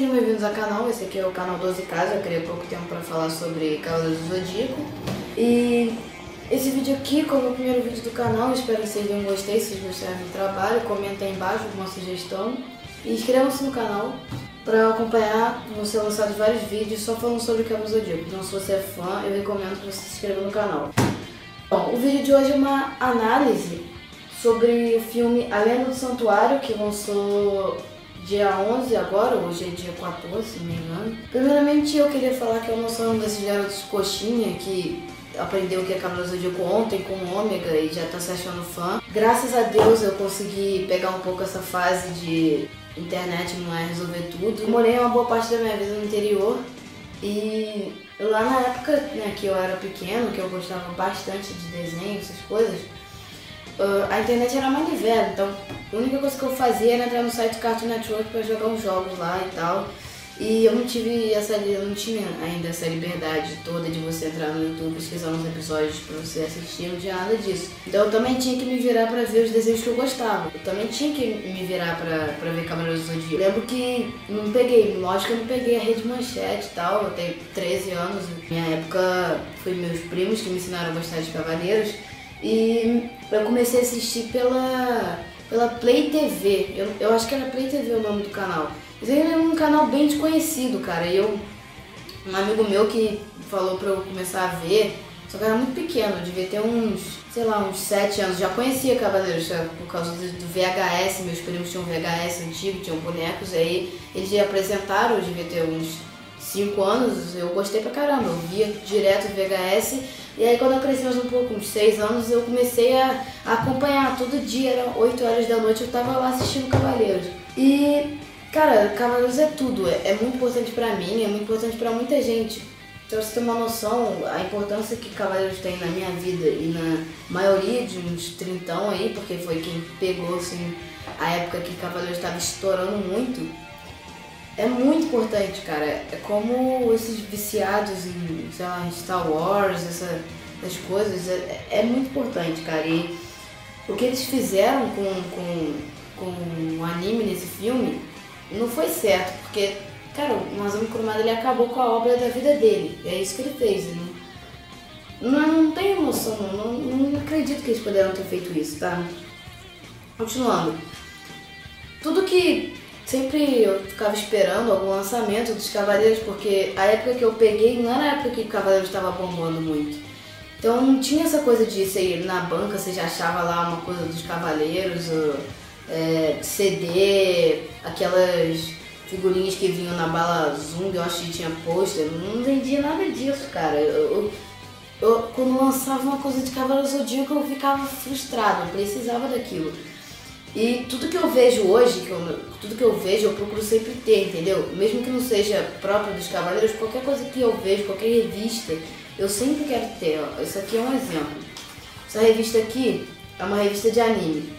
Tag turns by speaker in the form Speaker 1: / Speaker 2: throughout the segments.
Speaker 1: sejam bem-vindos ao canal. Esse aqui é o canal 12 Casas. Eu criei há pouco tempo para falar sobre Cavaleiros do Zodíaco. E esse vídeo aqui, como é o primeiro vídeo do canal, espero que vocês tenham gostado. Se vocês gostaram do trabalho, comentem aí embaixo alguma sugestão. E inscrevam-se no canal para acompanhar. Vão ser lançados vários vídeos só falando sobre Cavaleiros do Zodíaco. Então, se você é fã, eu recomendo que você se inscreva no canal. Bom, o vídeo de hoje é uma análise sobre o filme A Lenda do Santuário, que lançou dia 11 agora, hoje é dia 14, se não me engano. Primeiramente eu queria falar que eu não sou um desses garotos coxinha que aprendeu o que é Cavaleiros do Zodíaco ontem com o Ômega e já tá se achando fã. Graças a Deus eu consegui pegar um pouco essa fase de internet não é resolver tudo. Eu morei uma boa parte da minha vida no interior e lá na época, né, que eu era pequeno, que eu gostava bastante de desenho, essas coisas, a internet era manivela, então a única coisa que eu fazia era entrar no site do Cartoon Network para jogar uns jogos lá e tal. E eu não tinha ainda essa liberdade toda de você entrar no YouTube, pesquisar uns episódios para você assistir, não tinha nada disso. Então eu também tinha que me virar para ver os desenhos que eu gostava. Eu também tinha que me virar para ver Cavaleiros do Zodíaco. Lembro que não peguei, lógico que eu não peguei a Rede Manchete e tal, eu tenho 13 anos. Na minha época foi meus primos que me ensinaram a gostar de Cavaleiros. E eu comecei a assistir pela Play TV, eu acho que era Play TV o nome do canal. Isso aí era um canal bem desconhecido, cara, e um amigo meu que falou pra eu começar a ver, só que eu era muito pequeno, eu devia ter uns 7 anos, já conhecia Cavaleiros por causa do VHS, meus primos tinham VHS antigo, tinham bonecos, aí eles apresentaram, eu devia ter uns 5 anos, eu gostei pra caramba, eu via direto o VHS. E aí quando eu cresci mais um pouco, uns 6 anos, eu comecei a acompanhar, todo dia, era 8 horas da noite, eu tava lá assistindo Cavaleiros. E, cara, Cavaleiros é tudo, é muito importante pra mim, é muito importante pra muita gente. Pra você ter uma noção, a importância que Cavaleiros tem na minha vida e na maioria de uns 30 aí, porque foi quem pegou, assim, a época que Cavaleiros estava estourando muito. É muito importante, cara. É como esses viciados em, sei lá, em Star Wars, essas coisas, é muito importante, cara. E o que eles fizeram com o anime nesse filme não foi certo, porque, cara, o Masami Kurumada, ele acabou com a obra da vida dele. É isso que ele fez. Não tenho noção, não acredito que eles puderam ter feito isso, tá? Continuando. Tudo que sempre eu ficava esperando algum lançamento dos Cavaleiros, porque a época que eu peguei não era a época que o Cavaleiros estava bombando muito. Então não tinha essa coisa de você ir na banca, você já achava lá uma coisa dos Cavaleiros, CD, aquelas figurinhas que vinham na bala Zoom, eu acho que tinha pôster, não vendia nada disso, cara. Quando lançava uma coisa de Cavaleiros do Zodíaco eu ficava frustrado, eu precisava daquilo. E tudo que eu vejo hoje, tudo que eu vejo eu procuro sempre ter, entendeu? Mesmo que não seja próprio dos Cavaleiros, qualquer coisa que eu vejo, qualquer revista, eu sempre quero ter. Ó. Isso aqui é um exemplo. Essa revista aqui é uma revista de anime.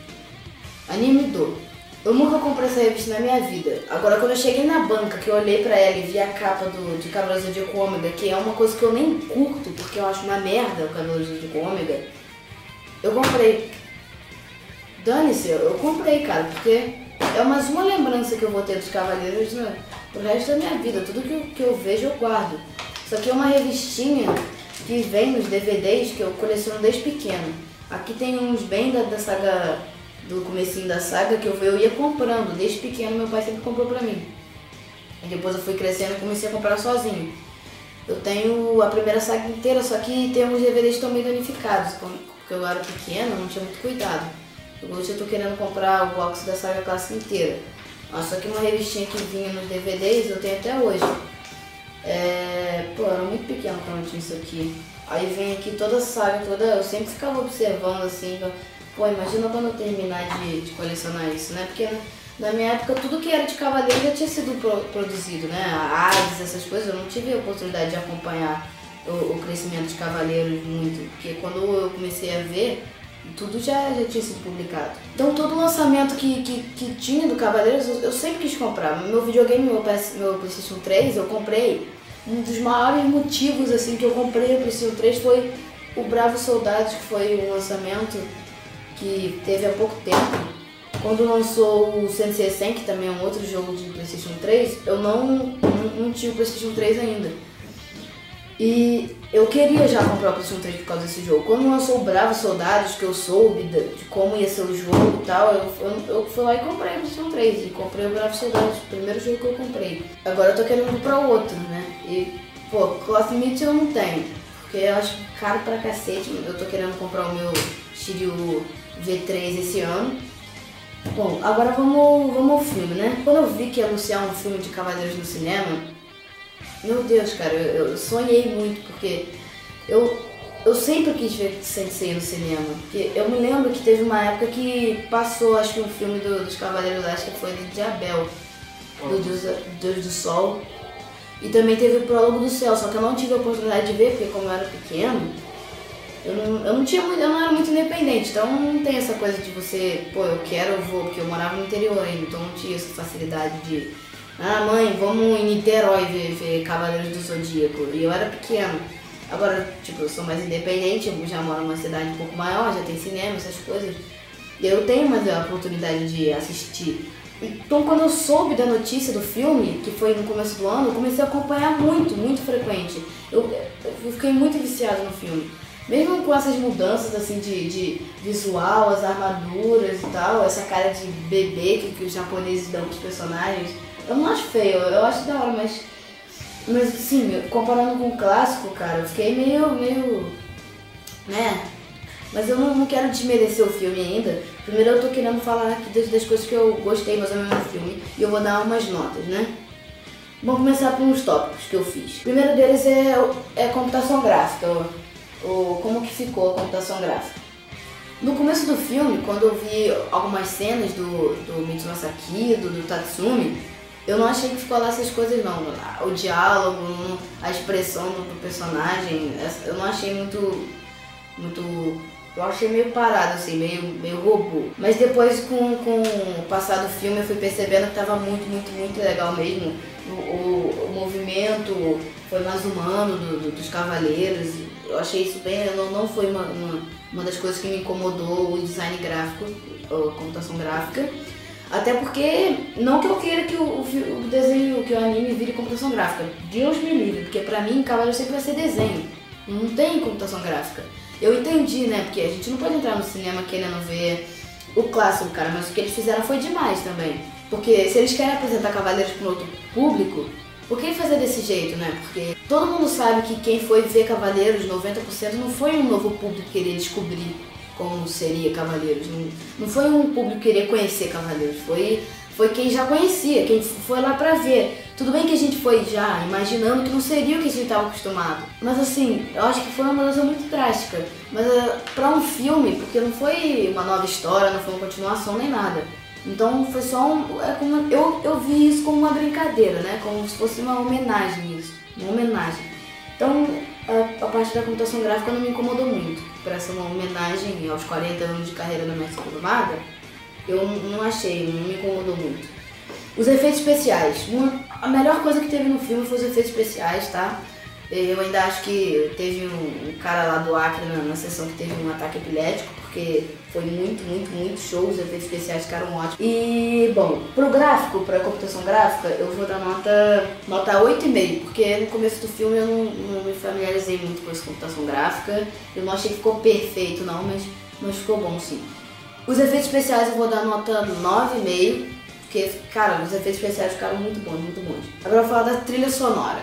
Speaker 1: Anime Do. Eu nunca comprei essa revista na minha vida. Agora, quando eu cheguei na banca, que eu olhei pra ela e vi a capa de Cavaleiros do Zodíaco Ômega, que é uma coisa que eu nem curto, porque eu acho uma merda o Cavaleiros do Zodíaco Ômega, eu comprei. Dane-se, eu comprei, cara, porque é mais uma lembrança que eu vou ter dos Cavaleiros, né, pro resto da minha vida. Tudo que eu vejo eu guardo. Isso aqui é uma revistinha que vem nos DVDs que eu coleciono desde pequeno. Aqui tem uns bem da saga, do comecinho da saga, que eu ia comprando. Desde pequeno meu pai sempre comprou pra mim. E depois eu fui crescendo e comecei a comprar sozinho. Eu tenho a primeira saga inteira, só que tem uns DVDs que estão meio danificados, porque eu era pequeno, não tinha muito cuidado. Hoje eu tô querendo comprar o box da saga clássica inteira. Só que uma revistinha que vinha nos DVDs eu tenho até hoje. Pô, era muito pequeno quando eu tinha isso aqui. Aí vem aqui toda a saga, eu sempre ficava observando assim. Pô, imagina quando eu terminar de colecionar isso, né? Porque na minha época tudo que era de Cavaleiro já tinha sido produzido, né? A Hades, essas coisas, eu não tive a oportunidade de acompanhar o crescimento de Cavaleiros muito. Porque quando eu comecei a ver, tudo já tinha sido publicado. Então todo lançamento que tinha do Cavaleiros eu sempre quis comprar. Meu videogame, meu PlayStation 3, eu comprei. Um dos maiores motivos assim que eu comprei o PlayStation 3 foi o Bravos Soldados, que foi um lançamento que teve há pouco tempo. quando lançou o Sensei Sen, que também é um outro jogo de PlayStation 3, eu não tinha o PlayStation 3 ainda. E eu queria já comprar o PlayStation 3 por causa desse jogo. Quando lançou o Bravos Soldados, que eu soube de como ia ser o jogo e tal, eu fui lá e comprei o PlayStation 3. E comprei o Bravos Soldados, o primeiro jogo que eu comprei. Agora eu tô querendo comprar o outro, né? E, pô, Cloth Meat eu não tenho, porque eu acho caro pra cacete. Eu tô querendo comprar o meu Shiryu V3 esse ano. Bom, agora vamos ao filme, né? Quando eu vi que ia anunciar um filme de Cavaleiros no cinema, meu Deus, cara, eu sonhei muito, porque eu sempre quis ver Sensei no cinema. Porque eu me lembro que teve uma época que passou, acho que um filme dos Cavaleiros, acho que foi de Abel, do Deus do Sol. E também teve o Prólogo do Céu, só que eu não tive a oportunidade de ver, porque como eu era pequeno, eu não era muito independente, então não tem essa coisa de você, pô, eu quero, eu vou, porque eu morava no interior ainda, então não tinha essa facilidade de, ah, mãe, vamos em Niterói ver Cavaleiros do Zodíaco, e eu era pequeno. Agora, tipo, eu sou mais independente, eu já moro numa cidade um pouco maior, já tem cinema, essas coisas, e eu tenho mais a oportunidade de assistir. Então, quando eu soube da notícia do filme, que foi no começo do ano, eu comecei a acompanhar muito frequente. Eu fiquei muito viciado no filme. Mesmo com essas mudanças assim de visual, as armaduras e tal, essa cara de bebê que os japoneses dão pros personagens, eu não acho feio, eu acho da hora, mas assim, comparando com o clássico, cara, eu fiquei meio, né? Mas eu não quero desmerecer o filme ainda. Primeiro eu tô querendo falar aqui das coisas que eu gostei mais ou menos do filme, e eu vou dar umas notas, né? Vamos começar por uns tópicos que eu fiz. O primeiro deles é computação gráfica, como que ficou a computação gráfica. No começo do filme, quando eu vi algumas cenas do Mitsumasa Kido, do Tatsumi, eu não achei que ficou lá essas coisas não. O diálogo, a expressão do personagem, eu não achei muito... Eu achei meio parado, assim, meio robô. Mas depois, com o passar do filme, eu fui percebendo que tava muito legal mesmo. O movimento foi mais humano dos cavaleiros. Eu achei isso bem... Não foi uma das coisas que me incomodou o design gráfico, a computação gráfica. Até porque, não que eu queira que o desenho, que o anime vire computação gráfica. Deus me livre, porque pra mim, Cavaleiro sempre vai ser desenho. Não tem computação gráfica. Eu entendi, né? Porque a gente não pode entrar no cinema querendo ver o clássico, cara, mas o que eles fizeram foi demais também. Porque se eles querem apresentar Cavaleiros para outro público, por que fazer desse jeito, né? Porque todo mundo sabe que quem foi ver Cavaleiros, 90%, não foi um novo público querer descobrir como seria Cavaleiros. Não foi um público querer conhecer Cavaleiros, foi quem já conhecia, quem foi lá pra ver. Tudo bem que a gente foi já imaginando que não seria o que a gente estava acostumado. Mas assim, eu acho que foi uma mudança muito drástica. Mas pra um filme, porque não foi uma nova história, não foi uma continuação nem nada. Então foi só eu vi isso como uma brincadeira, né? Como se fosse uma homenagem isso. Uma homenagem. Então a parte da computação gráfica não me incomodou muito. Para ser uma homenagem aos 40 anos de carreira da Mestre Kurumada, eu não achei, não me incomodou muito. Os efeitos especiais. A melhor coisa que teve no filme foi os efeitos especiais, tá? Eu ainda acho que teve um cara lá do Acre na sessão que teve um ataque epilético, porque foi muito show, os efeitos especiais ficaram ótimos. E, bom, pro gráfico, pra computação gráfica, eu vou dar nota 8,5, porque no começo do filme eu não me familiarizei muito com essa computação gráfica. Eu não achei que ficou perfeito não, mas ficou bom sim. Os efeitos especiais eu vou dar nota 9,5, porque, cara, os efeitos especiais ficaram muito bons. Agora eu vou falar da trilha sonora.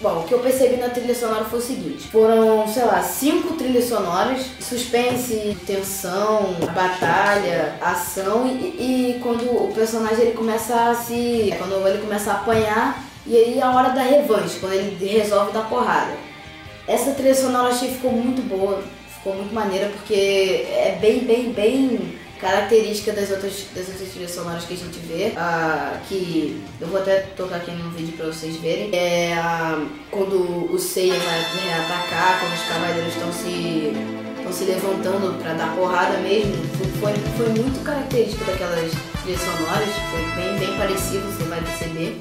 Speaker 1: Bom, o que eu percebi na trilha sonora foi o seguinte: foram, sei lá, 5 trilhas sonoras, suspense, tensão, batalha, ação e quando o personagem ele começa quando ele começa a apanhar, e aí a hora da revanche, quando ele resolve dar porrada. Essa trilha sonora eu achei que ficou muito boa, ficou muito maneira, porque é bem característica das outras trilhas sonoras que a gente vê, que eu vou até tocar aqui no vídeo pra vocês verem. Quando o Seiya vai atacar, quando os cavaleiros estão se levantando pra dar porrada mesmo. Foi muito característico daquelas trilhas sonoras, foi bem parecido, você vai perceber.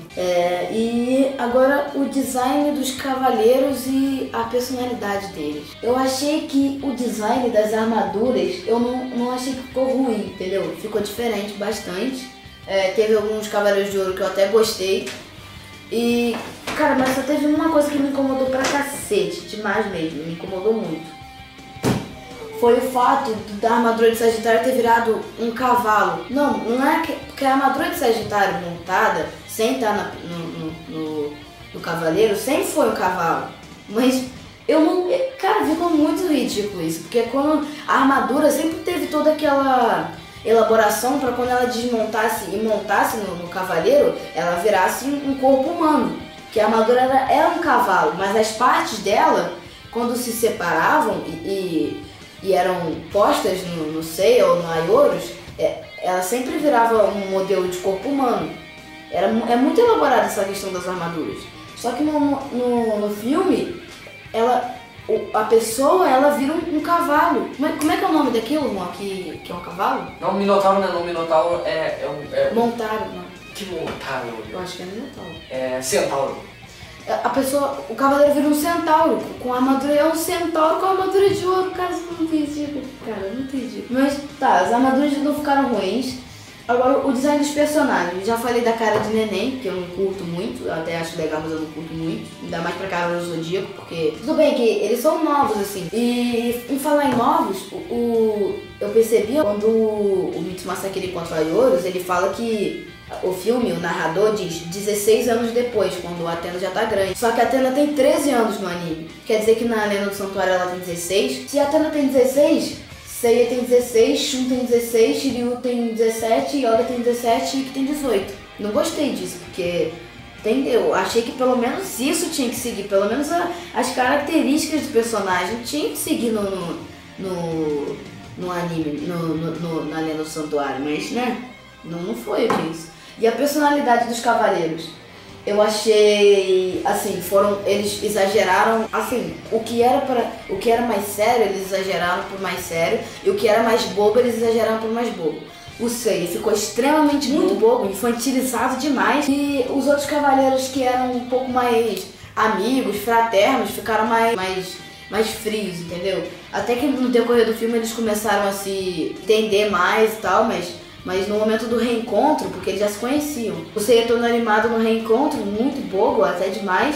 Speaker 1: E agora o design dos cavaleiros e a personalidade deles. Eu achei que o design das armaduras, eu não achei que ficou ruim, entendeu? Ficou diferente bastante. Teve alguns cavaleiros de ouro que eu até gostei. E, cara, mas só teve uma coisa que me incomodou pra cacete, demais mesmo, me incomodou muito. Foi o fato da armadura de Sagitário ter virado um cavalo. Não é porque a armadura de Sagitário montada, sem estar no cavaleiro, sempre foi um cavalo. Mas eu não... Cara, ficou muito ridículo isso, porque quando a armadura sempre teve toda aquela elaboração para quando ela desmontasse e montasse no cavaleiro, ela virasse um corpo humano. Que a armadura era um cavalo, mas as partes dela, quando se separavam e eram postas no Seiya ou no Aiorus, ela sempre virava um modelo de corpo humano. É muito elaborada essa questão das armaduras. Só que no filme, a pessoa, ela vira um cavalo. Como é que é o nome daquilo, Juan, que é um cavalo?
Speaker 2: Não, Minotauro não é não, Minotauro
Speaker 1: Montauro, não.
Speaker 2: Que Montauro?
Speaker 1: Eu acho que é Minotauro.
Speaker 2: É Centauro.
Speaker 1: O cavaleiro vira um centauro, com a armadura, é um centauro com a armadura de ouro, cara, isso é muito ridículo, cara, muito ridículo. Mas tá, as armaduras não ficaram ruins. Agora, o design dos personagens, já falei da cara de neném, que eu não curto muito, eu até acho legal, mas eu não curto muito, ainda mais pra cara do Zodíaco, porque tudo bem que eles são novos, assim. E em falar em novos, eu percebi quando o Mitsumasa encontra o Aiorus, ele fala que o filme, o narrador diz 16 anos depois, quando a Athena já tá grande. Só que a Athena tem 13 anos no anime. Quer dizer que na Lenda do Santuário ela tem 16. Se a Athena tem 16, Seiya tem 16, Shun tem 16, Shiryu tem 17, Yoga tem 17 e Ikki tem 18. Não gostei disso, porque eu achei que pelo menos isso tinha que seguir. Pelo menos as características do personagem tinha que seguir no anime, na Lenda do Santuário. Mas, né, não foi isso. E a personalidade dos cavaleiros, eu achei, assim, eles exageraram, assim, o que era mais sério, eles exageraram por mais sério, e o que era mais bobo, eles exageraram por mais bobo. O Seiya ficou extremamente muito bobo, infantilizado demais, e os outros cavaleiros que eram um pouco mais amigos, fraternos, ficaram mais frios, entendeu? Até que no decorrer do filme eles começaram a se entender mais e tal, mas no momento do reencontro, porque eles já se conheciam. O Seiya todo animado no reencontro, muito bobo, até demais.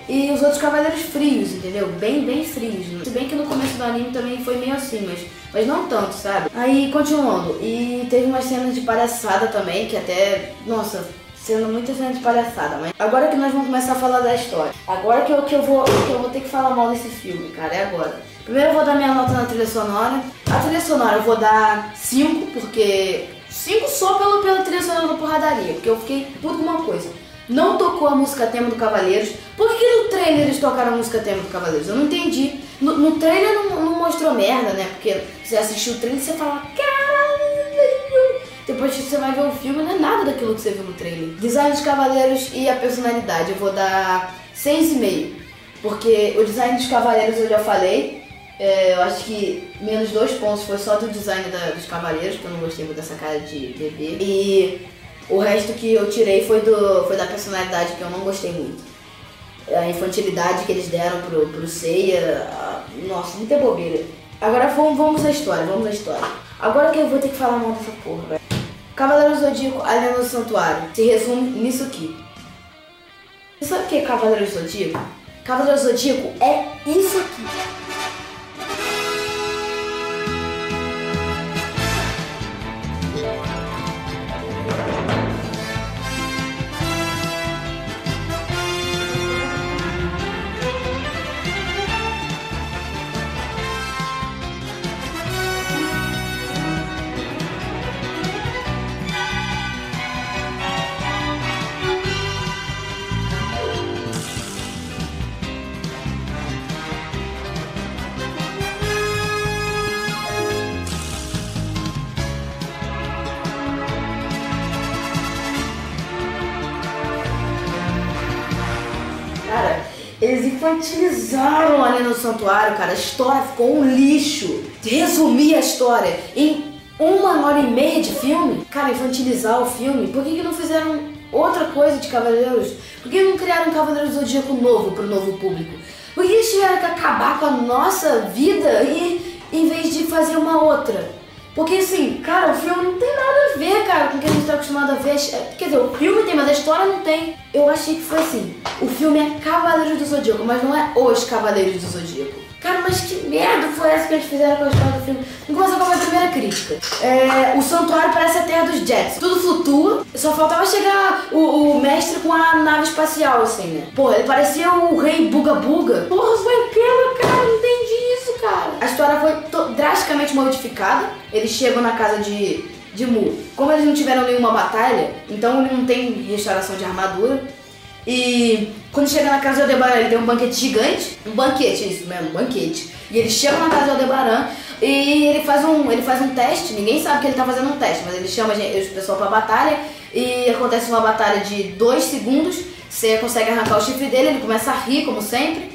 Speaker 1: E os outros cavaleiros frios, entendeu? Bem frios. Se bem que no começo do anime também foi meio assim, mas não tanto, sabe? Aí, continuando. E teve umas cenas de palhaçada também, que até... Nossa, sendo muita cena de palhaçada. Mas agora que nós vamos começar a falar da história. Agora que eu vou ter que falar mal desse filme, cara, é agora. Primeiro eu vou dar minha nota na trilha sonora. A trilha sonora eu vou dar 5, porque... 5 só pela trilha sonora da porradaria, porque eu fiquei puto com uma coisa. Não tocou a música tema do Cavaleiros. Por que no trailer eles tocaram a música tema do Cavaleiros? Eu não entendi. No trailer não mostrou merda, né? Porque você assistiu o trailer e você fala, caralho. Depois que você vai ver o filme, não é nada daquilo que você viu no trailer. Design dos Cavaleiros e a personalidade, eu vou dar 6,5. Porque o design dos Cavaleiros eu já falei. Eu acho que menos 2 pontos foi só do design dos cavaleiros, que eu não gostei muito dessa cara de bebê. E o resto que eu tirei foi da personalidade, que eu não gostei muito. A infantilidade que eles deram pro Seiya, nossa, muita bobeira. Agora vamos à história, Agora que eu vou ter que falar mal dessa porra, velho. Cavaleiro Zodíaco, a Lenda do Santuário, se resume nisso aqui. Você sabe o que é Cavaleiro Zodíaco? Cavaleiro Zodíaco é isso aqui. infantilizaram ali no santuário, cara. A história ficou um lixo. Resumir a história em 1h30 de filme, cara, infantilizar o filme. Por que não fizeram outra coisa de Cavaleiros? Por que não criaram um Cavaleiro do Zodíaco novo pro novo público? Por que eles tiveram que acabar com a nossa vida e em vez de fazer uma outra? Porque assim, cara, o filme não tem nada a ver, cara, com o que a gente tá acostumado a ver. Quer dizer, o filme tem, mas a história não tem. Eu achei que foi assim, o filme é Cavaleiros do Zodíaco, mas não é Os Cavaleiros do Zodíaco. Cara, mas que merda foi essa que eles fizeram com a história do filme? Vamos começar com a minha primeira crítica. O santuário parece a Terra dos Jetsons. Tudo flutua, só faltava chegar o mestre com a nave espacial, assim, né? Porra, ele parecia o rei Buga Buga. Porra, foi aquilo, cara, não entendi isso, cara. A história foi drasticamente modificada. Eles chegam na casa de Mu. Como eles não tiveram nenhuma batalha, então ele não tem restauração de armadura. E quando chega na casa de Aldebaran, ele tem um banquete gigante. Um banquete, isso mesmo, um banquete. E eles chegam na casa de Aldebaran e ele faz um teste. Ninguém sabe que ele tá fazendo um teste, mas ele chama o pessoal pra batalha. E acontece uma batalha de 2 segundos. Você consegue arrancar o chifre dele, ele começa a rir, como sempre.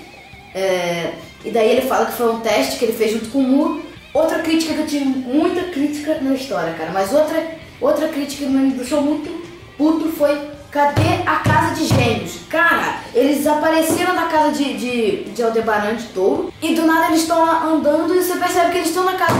Speaker 1: E daí ele fala que foi um teste que ele fez junto com o Mu. Outra crítica que eu tive, muita crítica na história, cara. Mas outra crítica que me deixou muito puto foi: cadê a casa de gêmeos? Cara, eles apareceram na casa de Aldebaran de Touro e do nada eles estão lá andando e você percebe que eles estão na casa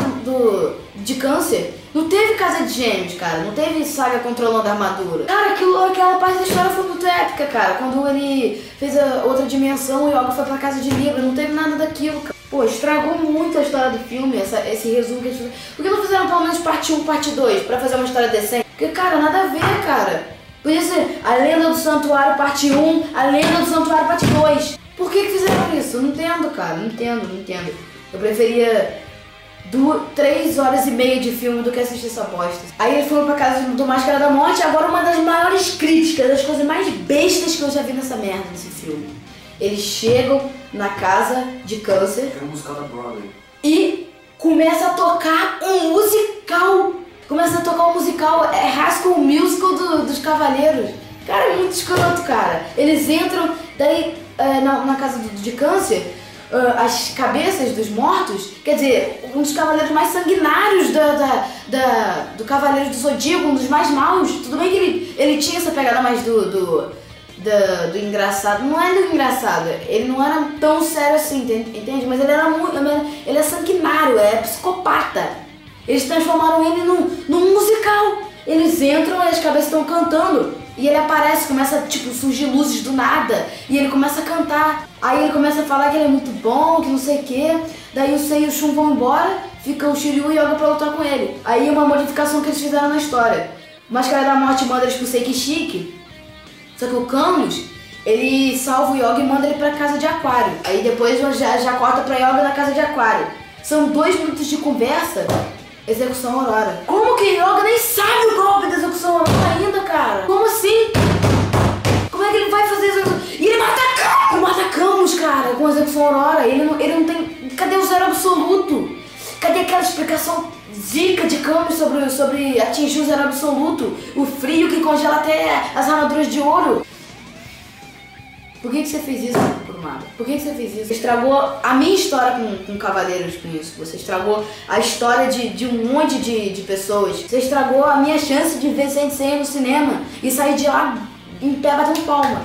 Speaker 1: de Câncer. Não teve casa de gêmeos, cara. Não teve Saga controlando a armadura. Cara, aquela parte da história foi muito épica, cara. Quando ele fez a outra dimensão e o Yoga foi pra casa de Libra, não teve nada daquilo, cara. Pô, estragou muito a história do filme, esse resumo que eles fizeram. Por que não fizeram pelo menos parte 1, parte 2, pra fazer uma história decente? Porque, cara, nada a ver, cara. Podia ser a Lenda do Santuário parte 1, a Lenda do Santuário parte 2. Por que fizeram isso? Eu não entendo, cara. Não entendo. Eu preferia 3h30 de filme do que assistir essa bosta. Aí eles foram pra casa do Máscara da Morte. Agora uma das maiores críticas, das coisas mais bestas que eu já vi nessa merda, nesse filme. Eles chegam na casa de Câncer.
Speaker 2: É um musical da Broadway.
Speaker 1: E começa a tocar um musical. High School Musical dos Cavaleiros. Cara, é muito escroto, cara. Eles entram, daí na casa de Câncer, as cabeças dos mortos, quer dizer, um dos cavaleiros mais sanguinários do Cavaleiro do Zodíaco, um dos mais maus. Tudo bem que ele tinha essa pegada mais do engraçado. Não é do engraçado, ele não era tão sério assim, entende? Mas ele é sanguinário, é psicopata. Eles transformaram ele num musical. Eles entram e as cabeças estão cantando. E ele aparece, começa a surgir luzes do nada. E ele começa a cantar. Aí ele começa a falar que ele é muito bom, que não sei o quê. Daí o Sei e o Shun vão embora. Fica o Shiryu e o Yoga pra lutar com ele. Aí uma modificação que eles fizeram na história. O Máscara da Morte manda eles pro Seiki Shiki. Só que o Camus, ele salva o Yoga e manda ele pra casa de Aquário. Aí depois já corta pra Yoga na casa de Aquário. São 2 minutos de conversa. Execução Aurora. Como que Yoga nem sabe o golpe da Execução Aurora ainda, cara? Como assim? Como é que ele vai fazer execução? E ele mata Camus, cara, com a Execução Aurora. Ele não tem... Cadê o Zero Absoluto? Cadê aquela explicação zica de Camus sobre atingir o Zero Absoluto? O frio que congela até as armaduras de ouro. Por que você fez isso, Kurumada? Por que você fez isso? Você estragou a minha história com Cavaleiros com isso. Você estragou a história de um monte de pessoas. Você estragou a minha chance de ver Sensei no cinema e sair de lá em pé batendo palma.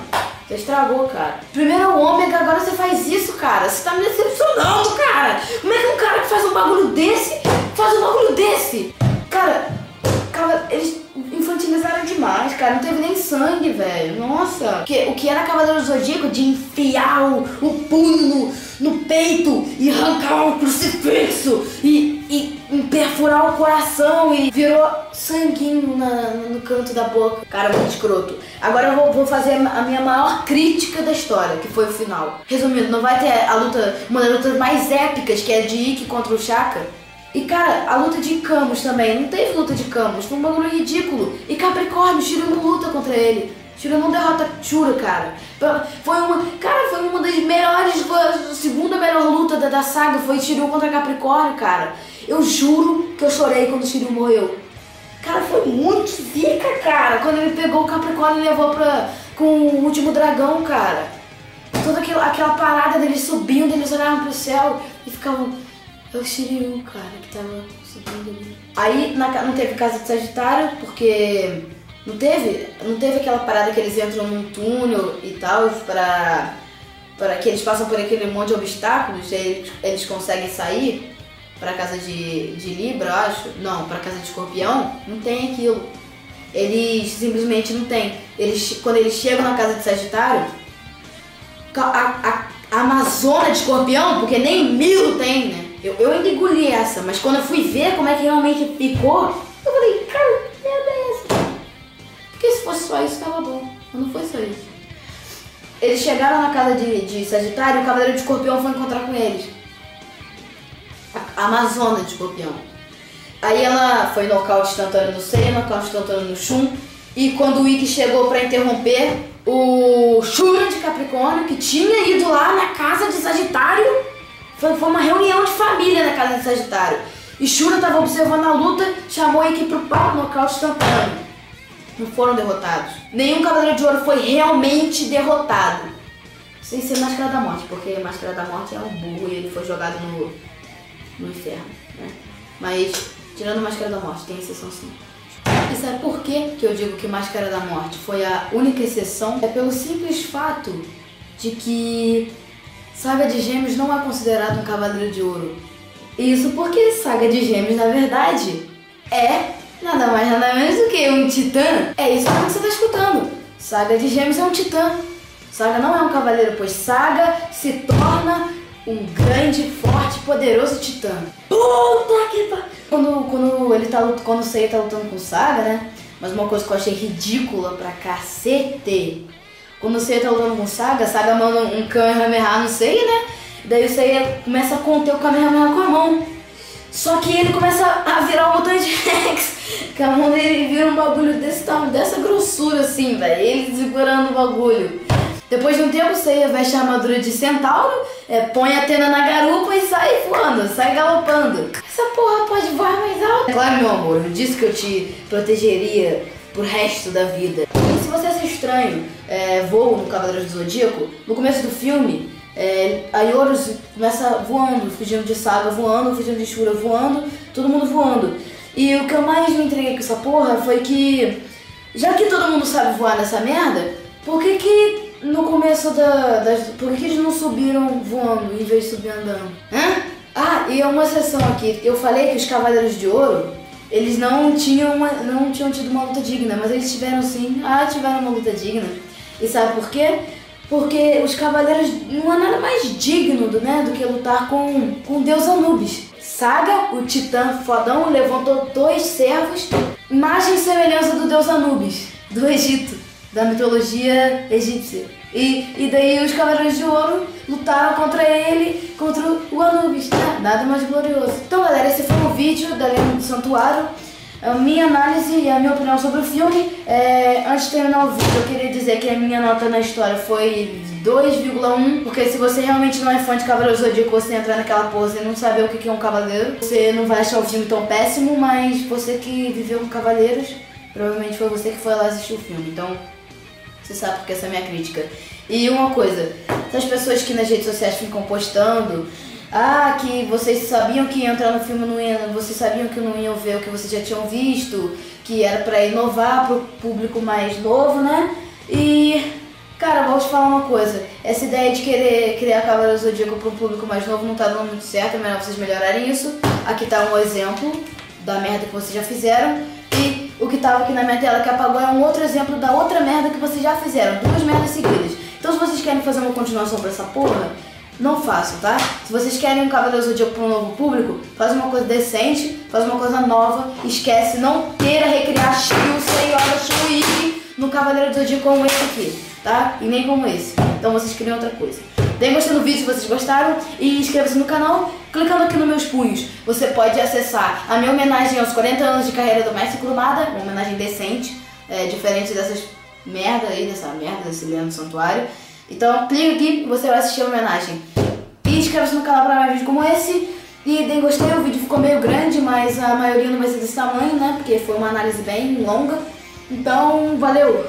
Speaker 1: Você estragou, cara. Primeiro é o Ômega, agora você faz isso, cara. Você tá me decepcionando, cara. Como é que um cara que faz um bagulho desse, Cara, eles infantilizaram demais, cara. Não teve nem sangue, velho. Nossa. O que era Cavaleiro do Zodíaco de enfiar o punho no peito e arrancar o crucifixo e perfurar o coração e virou sanguinho no canto da boca. Cara, muito escroto. Agora eu vou fazer a minha maior crítica da história, que foi o final. Resumindo, não vai ter uma das lutas mais épicas, que é de Ikki contra o Shaka. E cara, a luta de Camus também, não teve luta de Camus, foi um bagulho ridículo. E Capricórnio, Shiryu não luta contra ele. Shiryu não derrota Shura, cara. Foi uma das melhores, a segunda melhor luta da saga, foi Shiryu contra Capricórnio, cara. Eu juro que eu chorei quando o Shiryu morreu. Cara, foi muito zica, cara, quando ele pegou o Capricórnio e levou com o último dragão, cara. toda aquela parada deles subindo, eles olhavam pro céu e ficavam... É o Shiryu, cara, que tava subindo ali. Aí não teve casa de Sagitário, porque não teve aquela parada que eles entram num túnel e tal, para que eles passam por aquele monte de obstáculos e eles conseguem sair pra casa de Libra, eu acho. Não, pra casa de Escorpião, não tem aquilo. Eles simplesmente não tem. Quando eles chegam na casa de Sagitário, a Amazona de Escorpião, porque nem Milo tem, né? Eu ainda engoli essa, mas quando eu fui ver como é que realmente ficou, eu falei, cara, que merda é essa? Porque se fosse só isso, tava bom. Mas não foi só isso. Eles chegaram na casa de Sagitário e o Cavaleiro de Escorpião foi encontrar com eles. A Amazona de Escorpião. Aí ela foi nocaute instantâneo no Seiya, nocaute instantâneo no Shun. E quando o Ikki chegou pra interromper, o Shura de Capricórnio, que tinha ido lá na casa de Sagitário, foi uma reunião de família na casa de Sagitário. E Shura tava observando a luta, chamou o Ikki pro pau, nocaute instantâneo. Não foram derrotados. Nenhum Cavaleiro de Ouro foi realmente derrotado. Sem ser Máscara da Morte, porque Máscara da Morte é um burro e ele foi jogado no inferno, né? Mas, tirando Máscara da Morte, tem exceção sim. E sabe por que eu digo que Máscara da Morte foi a única exceção? É pelo simples fato de que Saga de Gêmeos não é considerado um Cavaleiro de Ouro. Isso porque Saga de Gêmeos, na verdade, é nada mais nada menos do que um titã. É isso que você está escutando. Saga de Gêmeos é um titã. Saga não é um cavaleiro, pois Saga se torna um grande, forte, poderoso titã. Puta que pariu! Quando o Seiya tá lutando com Saga, né? Mas uma coisa que eu achei ridícula pra cacete. Quando o Seiya tá lutando com Saga, Saga manda um Kamehameha no Seiya, né? Daí o Seiya começa a conter o Kamehameha com a mão. Só que ele começa a virar o Mutante Rex. Que a mão dele vira um bagulho desse tamanho, dessa grossura assim, velho. Ele segurando o bagulho. Depois de um tempo, o Seiya veste a armadura de centauro, põe a tenda na garupa e sai voando, sai galopando. Essa porra pode voar mais alto. Claro, meu amor, eu disse que eu te protegeria pro resto da vida. E se você acha estranho voo no Cavaleiros do Zodíaco, no começo do filme, a Yorus começa voando, fugindo de Saga voando, fugindo de Shura voando, todo mundo voando. E o que eu mais me entreguei com essa porra foi que, já que todo mundo sabe voar nessa merda, por que no começo por que eles não subiram voando em vez de subir andando? Hã? Ah, e uma exceção aqui. Eu falei que os Cavaleiros de Ouro, eles não tinham tido uma luta digna, mas eles tiveram sim. Ah, tiveram uma luta digna. E sabe por quê? Porque os Cavaleiros não há nada mais digno do que lutar com o deus Anubis. Saga, o titã fodão, levantou 2 servos, imagem e semelhança do deus Anubis, do Egito, da mitologia egípcia. E daí os Cavaleiros de Ouro lutaram contra ele, contra o Anubis, né? Nada mais glorioso. Então galera, esse foi o vídeo da Lenda do Santuário. A minha análise e a minha opinião sobre o filme. Antes de terminar o vídeo, eu queria dizer que a minha nota na história foi 2,1, porque se você realmente não é fã de Cavaleiros do Zodíaco, você entrar naquela pose e não saber o que é um cavaleiro, você não vai achar o filme tão péssimo, mas você que viveu com cavaleiros, provavelmente foi você que foi lá assistir o filme, então você sabe porque essa é a minha crítica. E uma coisa, essas pessoas que nas redes sociais ficam postando que vocês sabiam que ia entrar no filme, vocês sabiam que não iam ver o que vocês já tinham visto, que era pra inovar pro público mais novo, né? E, cara, vou te falar uma coisa, essa ideia de querer criar Cavaleiros do Zodíaco pro público mais novo não tá dando muito certo, é melhor vocês melhorarem isso. Aqui tá um exemplo da merda que vocês já fizeram, e o que tava aqui na minha tela que apagou é um outro exemplo da outra merda que vocês já fizeram, 2 merdas seguidas. Então se vocês querem fazer uma continuação pra essa porra, não façam, tá? Se vocês querem um Cavaleiro do Zodíaco para um novo público, faz uma coisa decente, faz uma coisa nova, esquece, não queira recriar Shiryu, Seiya, Shun e Ikki no Cavaleiro do Zodíaco como esse aqui, tá? E nem como esse. Então vocês criam outra coisa. Deem gostei no vídeo se vocês gostaram e inscreva-se no canal clicando aqui nos meus punhos. Você pode acessar a minha homenagem aos 40 anos de carreira do Mestre Kurumada, uma homenagem decente, diferente dessas merda aí, desse Lenda do Santuário. Então clica aqui e você vai assistir a homenagem. E inscreva-se no canal para mais vídeos como esse. E deem gostei, o vídeo ficou meio grande, mas a maioria não vai ser desse tamanho, né? Porque foi uma análise bem longa. Então, valeu!